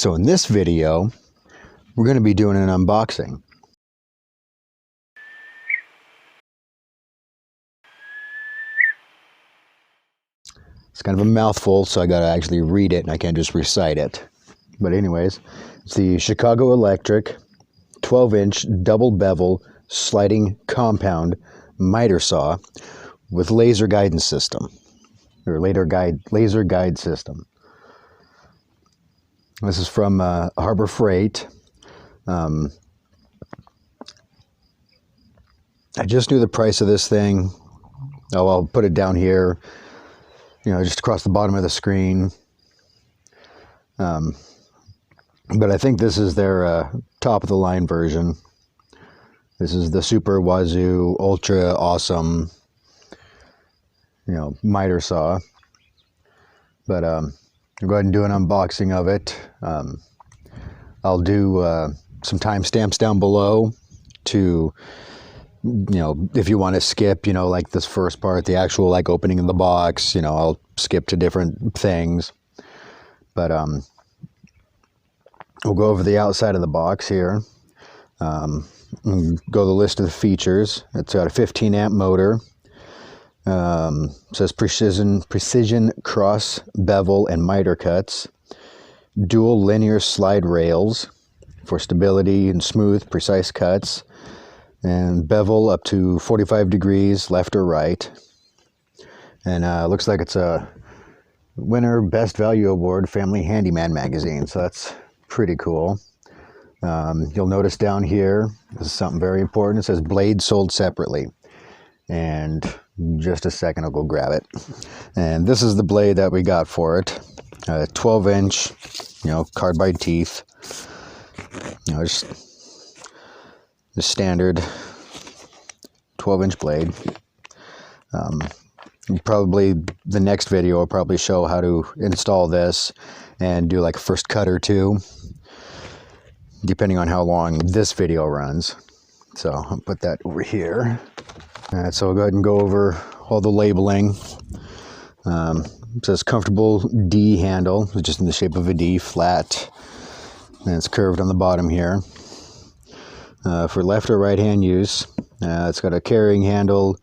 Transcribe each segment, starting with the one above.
So in this video, we're going to be doing an unboxing. It's kind of a mouthful, so I got to actually read it and I can't just recite it. But anyways, it's the Chicago Electric 12-inch double bevel sliding compound miter saw with laser guidance system, or laser guide system. This is from Harbor Freight. I just knew the price of this thing. Oh, I'll put it down here, you know, just across the bottom of the screen. But I think this is their top of the line version. This is the Super Wazoo Ultra Awesome, you know, miter saw. But I'll go ahead and do an unboxing of it. I'll do some timestamps down below to, you know, if you want to skip, you know, like this first part, the actual like opening of the box, you know, I'll skip to different things. But we'll go over the outside of the box here. Go the list of the features. It's got a 15 amp motor. Says precision cross bevel and miter cuts, dual linear slide rails for stability and smooth precise cuts, and bevel up to 45 degrees left or right. And looks like it's a winner Best Value Award Family Handyman magazine, so that's pretty cool. You'll notice down here, this is something very important. It says blade sold separately. And just a second, I'll go grab it. And this is the blade that we got for it. 12-inch, you know, carbide teeth. You know, just the standard 12-inch blade. Probably the next video will probably show how to install this and do like a first cut or two, depending on how long this video runs. So I'll put that over here. All right, so I'll go ahead and go over all the labeling. It says comfortable D handle, just in the shape of a D, flat, and it's curved on the bottom here. For left or right hand use, it's got a carrying handle,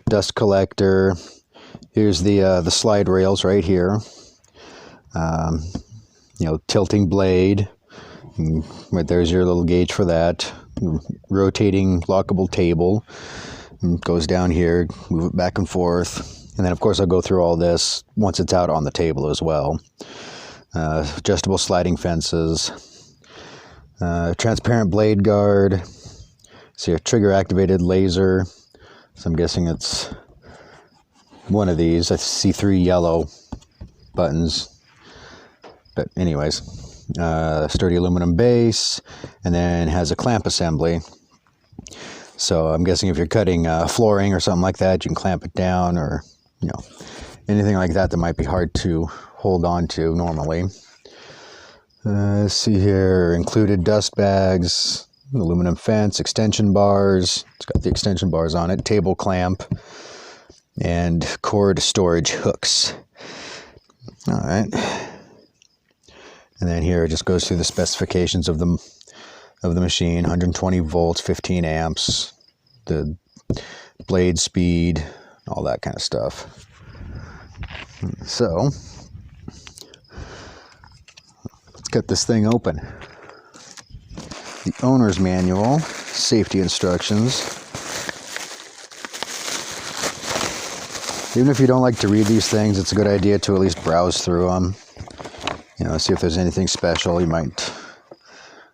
dust collector. Here's the slide rails right here. You know, tilting blade. Right there's your little gauge for that. Rotating lockable table. And goes down here, move it back and forth. And then of course I'll go through all this once it's out on the table as well. Adjustable sliding fences. Transparent blade guard. See a trigger activated laser. So I'm guessing it's one of these. I see 3 yellow buttons. But anyways, sturdy aluminum base, and then has a clamp assembly. So I'm guessing if you're cutting flooring or something like that, you can clamp it down, or, you know, anything like that that might be hard to hold on to normally. Let's see here, included dust bags, aluminum fence, extension bars. It's got the extension bars on it, table clamp, and cord storage hooks. All right. And then here it just goes through the specifications of the machine. 120 volts, 15 amps, the blade speed, all that kind of stuff. So let's get this thing open. The owner's manual, safety instructions. Even if you don't like to read these things, it's a good idea to at least browse through them. You know, see if there's anything special you might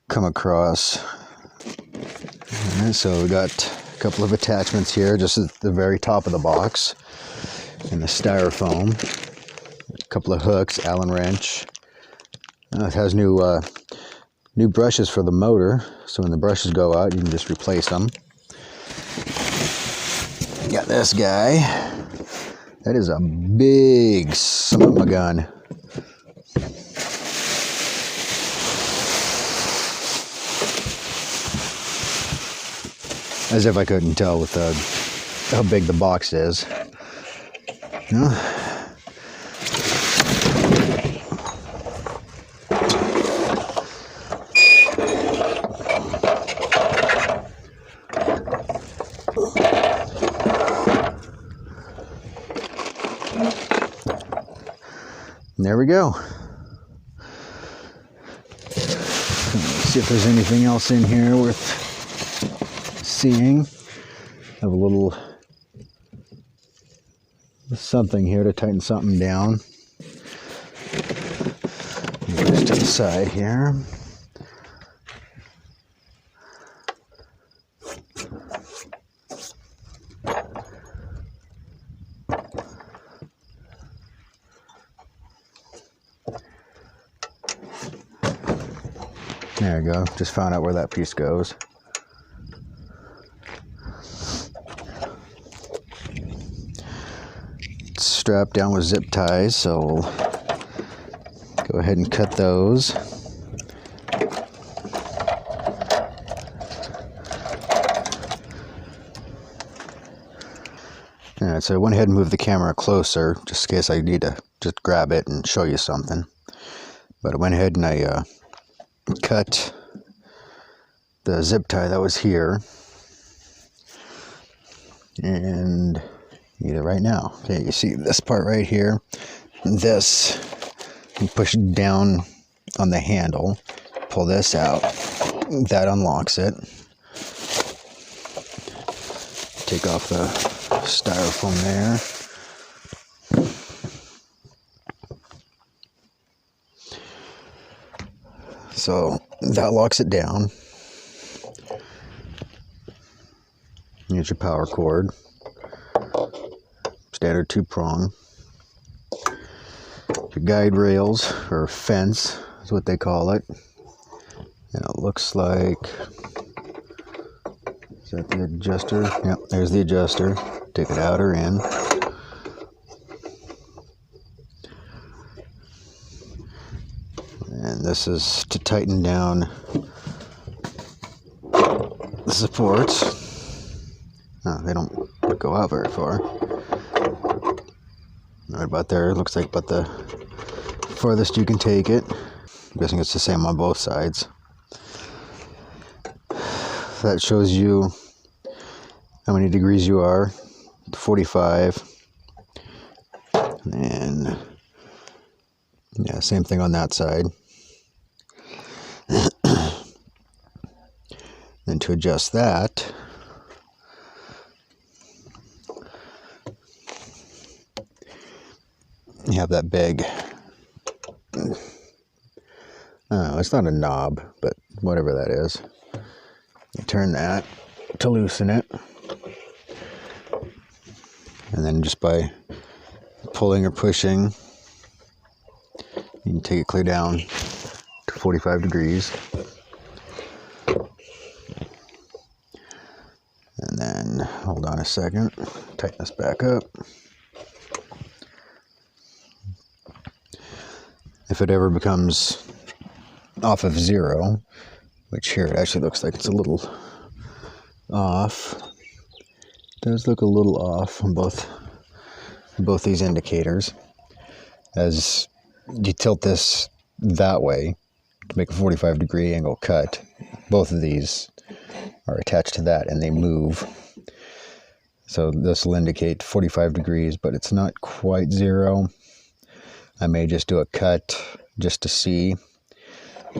come across. All right, so we got a couple of attachments here, just at the very top of the box, and the styrofoam. A couple of hooks, Allen wrench. It has new brushes for the motor, so when the brushes go out, you can just replace them. Got this guy. That is a big son of a gun. As if I couldn't tell with how big the box is. there we go. Let's see if there's anything else in here worth seeing. Have a little something here to tighten something down. Just to the side here. There we go. Just found out where that piece goes. It's strapped down with zip ties, so we'll go ahead and cut those. Alright, so I went ahead and moved the camera closer, just in case I need to just grab it and show you something. But I went ahead and I cut the zip tie that was here, and either right now. Okay, you see this part right here, this, you push down on the handle, pull this out, that unlocks it. Take off the styrofoam there. So that locks it down. Here's your power cord. Standard 2-prong. Your guide rails, or fence, is what they call it. And it looks like, is that the adjuster? Yep, there's the adjuster. Take it out or in. And this is to tighten down the supports. No, they don't go out very far. Right about there, looks like about the farthest you can take it. I'm guessing it's the same on both sides. That shows you how many degrees you are. 45. And yeah, same thing on that side. Then to adjust that, you have that big, it's not a knob, but whatever that is. You turn that to loosen it. And then just by pulling or pushing, you can take it clear down to 45 degrees. And then, hold on a second, tighten this back up. If it ever becomes off of 0, which here it actually looks like it's a little off. It does look a little off on both these indicators. As you tilt this that way to make a 45-degree angle cut, both of these are attached to that and they move. So this will indicate 45 degrees, but it's not quite 0. I may just do a cut just to see.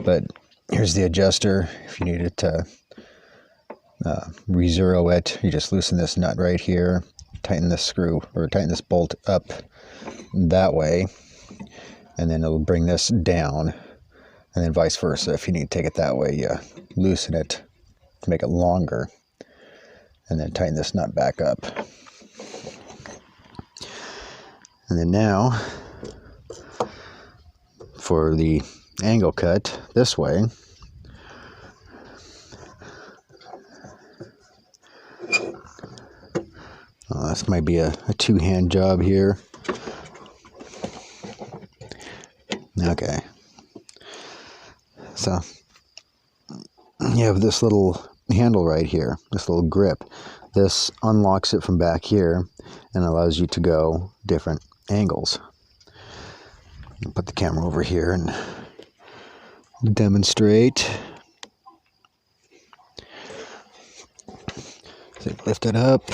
But here's the adjuster. If you needed to re-zero it, you just loosen this nut right here, tighten this screw, or tighten this bolt up that way, and then it'll bring this down, and then vice versa. If you need to take it that way, you loosen it to make it longer, and then tighten this nut back up. And then now, for the angle cut this way, this might be a two-hand job here. Okay, so you have this little handle right here, this little grip. This unlocks it from back here and allows you to go different angles. I'll put the camera over here and demonstrate. So lift it up,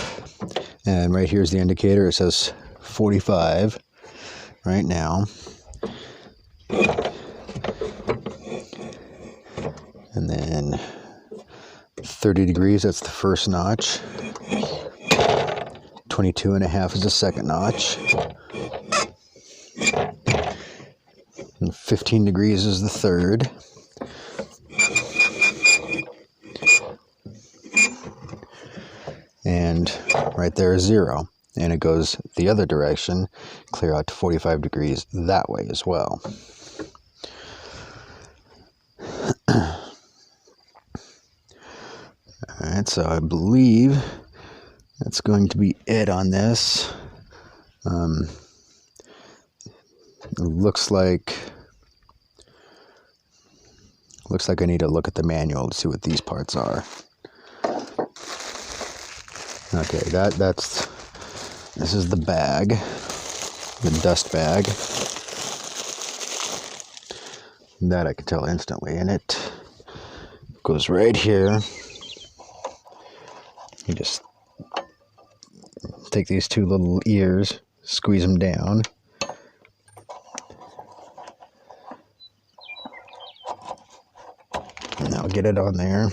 and right here's the indicator. It says 45 right now. And then 30 degrees, that's the first notch. 22.5 is the second notch. And 15 degrees is the third. And right there is 0. And it goes the other direction, clear out to 45 degrees that way as well. Alright, so I believe that's going to be it on this. It looks like I need to look at the manual to see what these parts are. Okay, this is the bag, the dust bag. That I can tell instantly, and it goes right here. You just take these two little ears, squeeze them down. Now get it on there.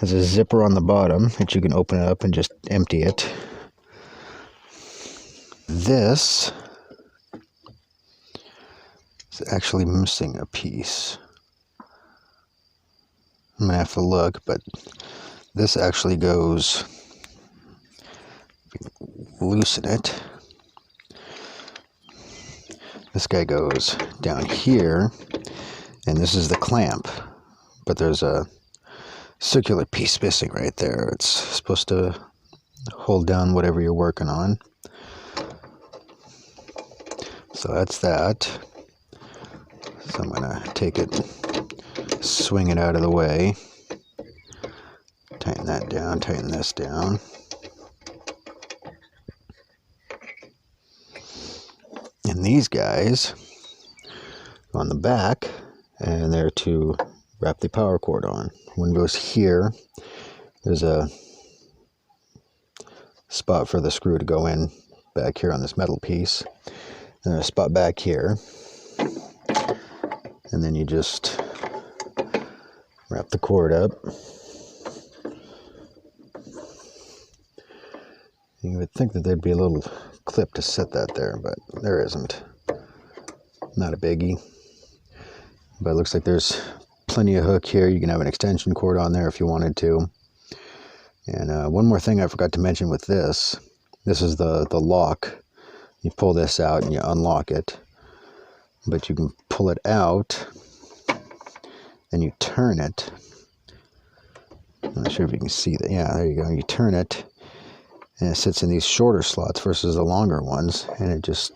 There's a zipper on the bottom that you can open it up and just empty it. This is actually missing a piece. I'm gonna have to look, but this actually goes, loosen it. This guy goes down here, and this is the clamp, but there's a circular piece missing right there. It's supposed to hold down whatever you're working on. So that's that. So I'm gonna take it, swing it out of the way, tighten that down, tighten this down. And these guys go on the back, and they're to wrap the power cord on. One goes here. There's a spot for the screw to go in back here on this metal piece. And there's a spot back here. And then you just wrap the cord up. You would think that there'd be a little clip to set that there, but there isn't. Not a biggie. But it looks like there's plenty of hook here. You can have an extension cord on there if you wanted to. And one more thing I forgot to mention with this. This is the lock. You pull this out and you unlock it. But you can pull it out and you turn it. I'm not sure if you can see that. Yeah, there you go. You turn it and it sits in these shorter slots versus the longer ones. And it just,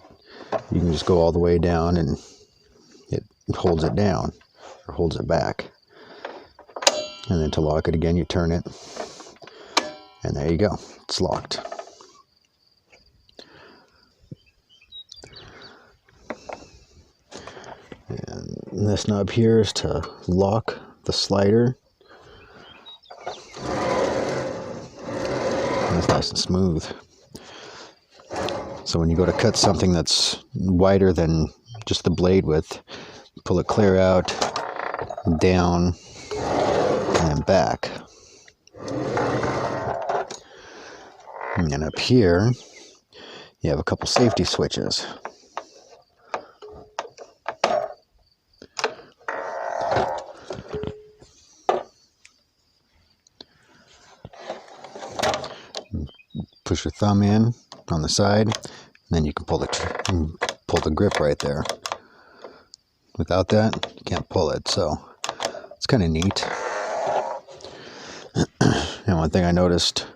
you can just go all the way down and it holds it down or holds it back. And then to lock it again, you turn it. And there you go. It's locked. And this knob here is to lock the slider. And it's nice and smooth. So when you go to cut something that's wider than just the blade width, pull it clear out, down, and then back. And then up here, you have a couple safety switches. Push your thumb in on the side, and then you can pull the grip right there. Without that, you can't pull it, so it's kind of neat. And one thing I noticed,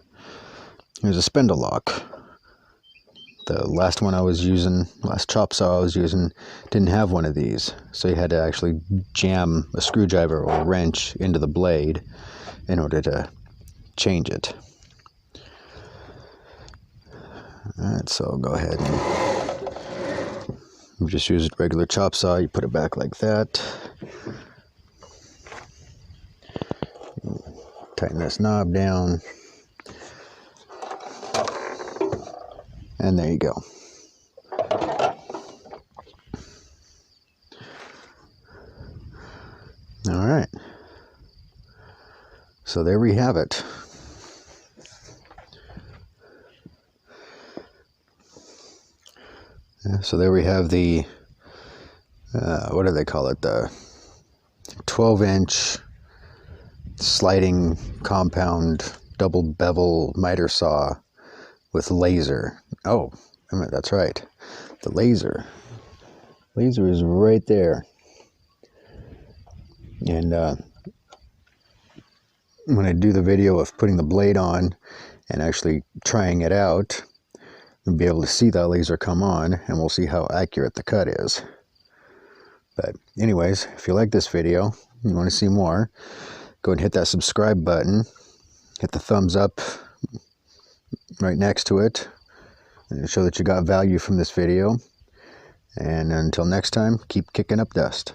here's a spindle lock. The last one I was using, last chop saw I was using, didn't have one of these, so you had to actually jam a screwdriver or a wrench into the blade in order to change it. Alright, so I'll go ahead and you just use a regular chop saw. You put it back like that. Tighten this knob down. And there you go. Alright. So there we have it. So there we have the, what do they call it? The 12-inch sliding compound double bevel miter saw with laser. Oh, that's right. The laser. Laser is right there. And when I do the video of putting the blade on and actually trying it out, you'll be able to see that laser come on, and we'll see how accurate the cut is. But anyways, if you like this video, you want to see more, go and hit that subscribe button, hit the thumbs up right next to it, and show that you got value from this video. And until next time, keep kicking up dust.